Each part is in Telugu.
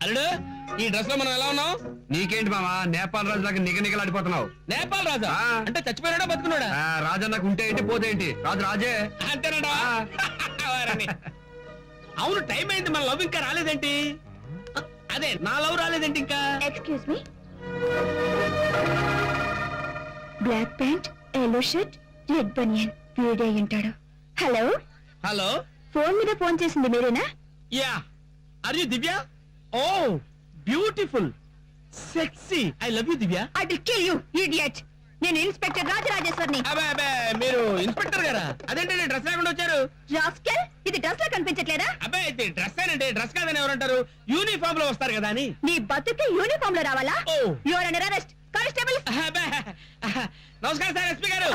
అల్లుడు ఈ డ్రెస్ లో మనం ఎలా ఉన్నాం? నీకేంటి మామా నేపాల్ రాజు లాగా నిగనిగలాడిపోతున్నావు? నేపాల్ రాజా అంటే చచ్చిపోయాడా బతుకున్నాడా? రాజన్నకు ఉంటే ఏంటి పోతే ఏంటి, రాజు రాజే అంతేనాడా? అవును టైం అయింది, మన లవ్ ఇంకా రాలేదేంటి? అదే నా లవ్ రాలేదేంటి ఇంకా? Excuse me. Black pant, yellow shirt, red banian వీడే ఉంటాడు. హలో హలో, ఫోన్ మీద ఫోన్ చేసింది మీరేనా? Yeah. Are you Divya? Oh beautiful sexy. I love you Divya. I will kill you idiot. నేను ఇన్స్పెక్టర్ రాజరాజేశ్వరిని. అబే అబే, మీరు ఇన్స్పెక్టర్ గారా? అదేంటి డ్రెస్ లేకుండా వచ్చారు? రాస్కెల్, ఇది డ్రెస్ లా కనిపించట్లేదా? అబ్బాయి ఇది డ్రెస్ ఏనండి, డ్రెస్ కాదని ఎవరంటారు? యూనిఫామ్ లో వస్తారు కదా అని. నీ బతుకు యూనిఫామ్ లో రావాలా? Oh you are under arrest. Constable. నమస్కారం సార్, ఎస్పీ గారు.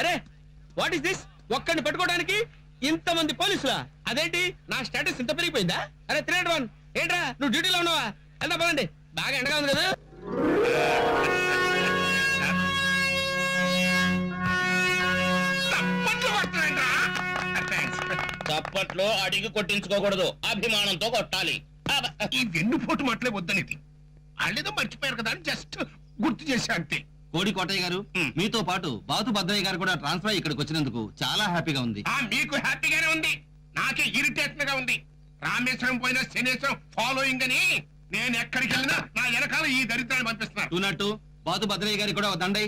అరే వాట్ ఇస్ దిస్? ఒక్కడిని పట్టుకోవడానికి ఇంతమంది పోలీసులా? అదేంటి నా స్టేటస్ ఇంత పెరిగిపోయిందా? అరే 381 ఏంట్రా, నువ్వు డ్యూటీలో ఉన్నావా? ఎంత పదండి, బాగా ఎండగా ఉంది కదా. చప్పట్లో అడిగి కొట్టించుకోకూడదు, అభిమానంతో కొట్టాలి. ఈ వెన్నుపోటు మాటలే వద్దనిది. వాళ్ళేదో మర్చిపోయారు కదా అని జస్ట్ గుర్తు చేశా అంతే. కోడి కోటయ్య గారు, మీతో పాటు బాతు భద్రయ్య గారు కూడా ట్రాన్స్ఫర్ అయ్యి ఇక్కడికి వచ్చినందుకు చాలా హ్యాపీగా ఉంది. మీకు హ్యాపీగానే ఉంది, నాకే ఇరిటేషన్ గా ఉంది. రామేశ్వరం పోయిన శనేశ్వరం ఫాలోయింగ్ అని నేను ఎక్కడికి వెళ్ళినా నా వెనకాల ఈ దరిద్రాన్ని పంపిస్తున్నారు. చూనట్టు బాతు భద్రయ్య గారికి కూడా దండై.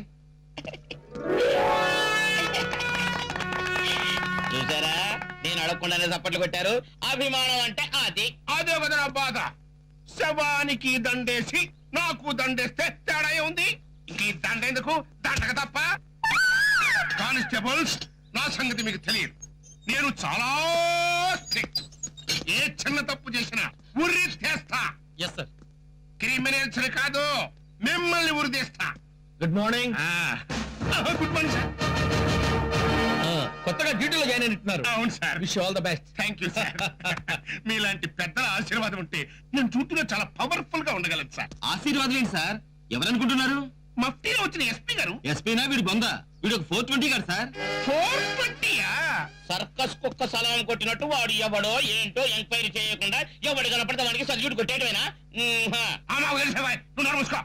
చూసారా, నేను అడగకుండానే చప్పట్లు కొట్టారు. అభిమానం అంటే అది. అదే కదా నా బాధ. శవానికి దండేసి నాకు దండేస్తే తేడా ఉంది. ఈ దండ ఎందుకు? దండక తప్ప. కానిస్టేబుల్స్, నా సంగతి మీకు తెలియదు. నేను చాలా స్ట్రిక్ట్. ఏ చిన్న తప్పు చేసినా ఉరి తీస్తా. Yes sir. క్రిమినల్స్ కాదు, మిమ్మల్ని ఉరి తీస్తా. Good morning. Good morning sir. కొత్తగా డ్యూటీలో జాయిన్ అయినట్టున్నారు. అవును sir. Wish all the best. Thank you sir. మీలాంటి పెద్దల ఆశీర్వాదం ఉంటే నేను డ్యూటీలో చాలా పవర్ఫుల్ గా ఉండగలను సార్. ఆశీర్వాదం ఏంటి సార్, ఎవరనుకుంటున్నారు? మఫ్టీలో వచ్చిన ఎస్పీ గారు. ఎస్పీనా వీడు బొంద, వీడు ఒక 420 గారు సార్. 420యా? సర్కస్ కుక్క సలాం కొట్టినట్టు వాడు ఎవడో ఏంటో ఎంక్వైరీ చేయకుండా ఎవడు కనపడితే వాడికి సర్టిఫికెట్ కొట్టేయడమేనా? నువ్వు నడుముసుకో.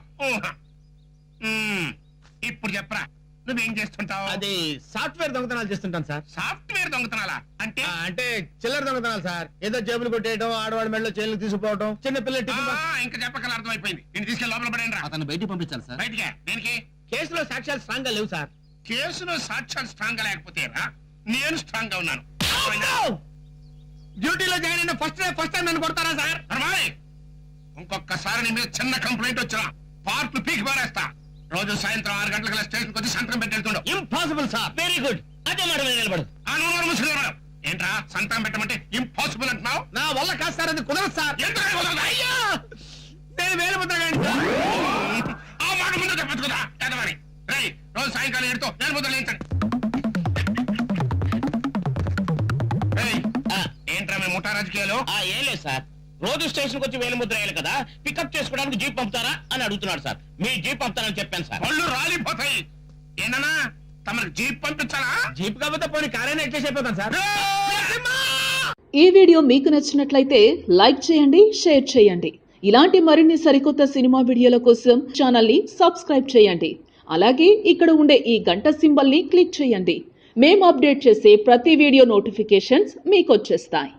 ఇప్పుడు చెప్పరా, నువ్వేం చేస్తుంటావు? అది సాఫ్ట్వేర్ దొంగతనాలు చేస్తుంటాను సార్. సాఫ్ట్వేర్ దొంగతనాలా అంటే? అంటే చిల్లర దొంగతనాలు సార్. ఏదో జేబులు కొట్టేయడం, ఆడవాడి మెడలో చైన్లు తీసుకుపోవడం, చిన్న పిల్లలు. ఇంకా చెప్పకల అర్థమైపోయింది. నేను తీసుకెళ్ళి లోపల పడేయండి. అతను బయటికి పంపించాలి సార్. బయటికి దేనికి? కేసులో సాక్ష్యాలు స్ట్రాంగ్ గా లేవు సార్. కేసులో సాక్ష్యాలు స్ట్రాంగ్ గా లేకపోతే నేను స్ట్రాంగ్ గా ఉన్నాను. డ్యూటీలో జాయిన్ అయిన ఫస్ట్ టైం నన్ను కొడతారా సార్? ఇంకొకసారి నీ మీద చిన్న కంప్లైంట్ వచ్చినా పార్ట్లు పీకి పారేస్తా. రోజు సాయంత్రం 6 గంటలకు స్టేషన్ వచ్చి సంతకం పెట్టి వెళ్తుండవు. Impossible sir. Very good. అదే మాట మీద నిలబడు. ఏంట్రా సంతకం పెట్టమంటే ఇంపాసిబుల్ అంటున్నావు? నా వల్ల కాదు సార్, అది కుదరదు సార్. అయ్యా, నేను వేలు ముద్రగా ఆ మాట ముందు చెప్పచ్చు కదా ఎదవని. రోజు సాయంకాలం 7తో నేను ముద్ర లేంచండి. ఏంట్రా మేము ముఠా రాజకీయాలు? ఏం లేదు సార్, రోజు స్టేషన్ వచ్చి వేలు ముద్ర వేయాలి కదా, పికప్ చేసుకోవడానికి జీప్ పంపుతారా అని అడుగుతున్నాడు సార్. మీ జీప్ పంపుతానని చెప్పాను సార్. పళ్ళు రాలిపోతాయి. ఏనా తమకు జీప్ పంపించాలా? జీప్ కాకపోతే పోనీ కారైనా ఎక్కేసి అయిపోతాను సార్. ఈ వీడియో మీకు నచ్చినట్లయితే లైక్ చేయండి, షేర్ చేయండి. ఇలాంటి మరిన్ని సరికొత్త సినిమా వీడియోల కోసం ఛానల్ ని సబ్స్క్రైబ్ చేయండి. అలాగే ఇక్కడ ఉండే ఈ గంట సింబల్ ని క్లిక్ చేయండి. మేము అప్డేట్ చేసే ప్రతి వీడియో నోటిఫికేషన్స్ మీకు వచ్చేస్తాయి.